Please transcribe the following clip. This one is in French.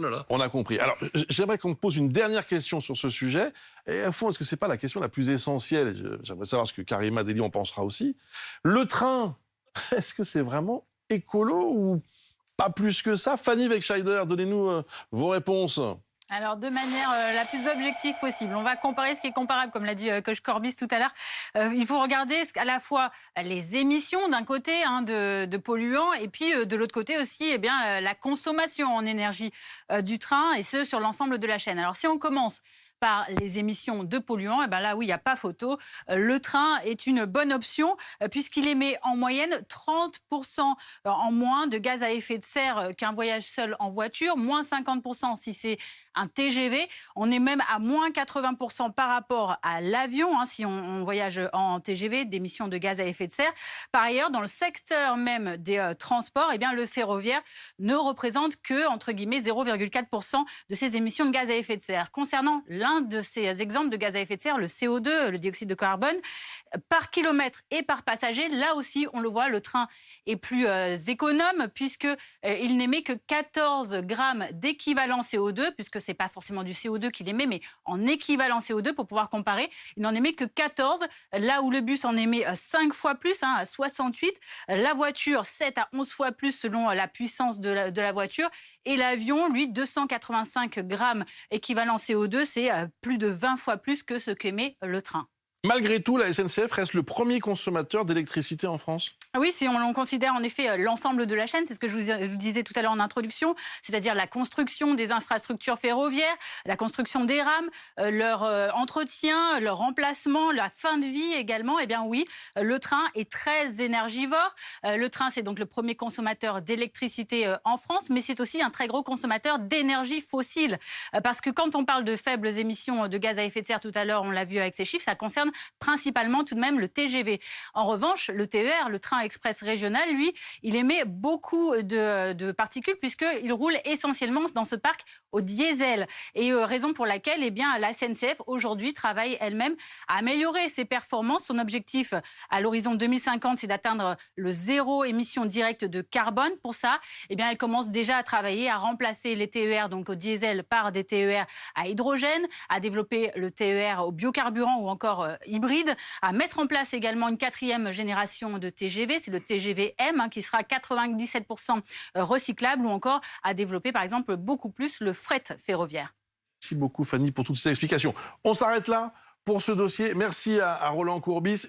Oh là là. On a compris. Alors, j'aimerais qu'on me pose une dernière question sur ce sujet. Et au fond, est-ce que c'est pas la question la plus essentielle? J'aimerais savoir ce que Karima Deli en pensera aussi. Le train, est-ce que c'est vraiment écolo ou pas plus que ça? Fanny Wegscheider, donnez-nous vos réponses. Alors, de manière la plus objective possible, on va comparer ce qui est comparable, comme l'a dit Coach Corbis tout à l'heure. Il faut regarder à la fois les émissions d'un côté de polluants et puis de l'autre côté aussi la consommation en énergie du train, et ce sur l'ensemble de la chaîne. Alors, si on commence par les émissions de polluants, là oui, il n'y a pas photo. Le train est une bonne option puisqu'il émet en moyenne 30% en moins de gaz à effet de serre qu'un voyage seul en voiture, moins 50% si c'est un TGV. On est même à moins 80% par rapport à l'avion, si on voyage en TGV, d'émissions de gaz à effet de serre. Par ailleurs, dans le secteur même des transports, le ferroviaire ne représente que, entre guillemets, 0,4% de ces émissions de gaz à effet de serre. Concernant l'un de ces exemples de gaz à effet de serre, le CO2, le dioxyde de carbone, par kilomètre et par passager, là aussi, on le voit, le train est plus économe puisqu'il n'émet que 14 grammes d'équivalent CO2, puisque ce n'est pas forcément du CO2 qu'il émet, mais en équivalent CO2, pour pouvoir comparer, il n'en émet que 14, là où le bus en émet 5 fois plus, à 68, la voiture 7 à 11 fois plus selon la puissance de la voiture, et l'avion, lui, 285 grammes équivalent CO2, c'est plus de 20 fois plus que ce qu'émet le train. Malgré tout, la SNCF reste le premier consommateur d'électricité en France. Oui, si on considère en effet l'ensemble de la chaîne, c'est ce que je vous disais tout à l'heure en introduction, c'est-à-dire la construction des infrastructures ferroviaires, la construction des rames, leur entretien, leur remplacement, la fin de vie également. Oui, le train est très énergivore. Le train, c'est donc le premier consommateur d'électricité en France, mais c'est aussi un très gros consommateur d'énergie fossile. Parce que quand on parle de faibles émissions de gaz à effet de serre tout à l'heure, on l'a vu avec ces chiffres, ça concerne principalement tout de même le TGV. En revanche, le TER, le train express régional, lui, il émet beaucoup de particules puisqu'il roule essentiellement dans ce parc au diesel. Et raison pour laquelle la SNCF aujourd'hui travaille elle-même à améliorer ses performances. Son objectif à l'horizon 2050, c'est d'atteindre le zéro émission directe de carbone. Pour ça, elle commence déjà à travailler à remplacer les TER donc au diesel par des TER à hydrogène, à développer le TER au biocarburant ou encore hybride, à mettre en place également une 4e génération de TGV, c'est le TGV M qui sera 97% recyclable, ou encore à développer par exemple beaucoup plus le fret ferroviaire. Merci beaucoup Fanny pour toutes ces explications. On s'arrête là pour ce dossier. Merci à Roland Courbis.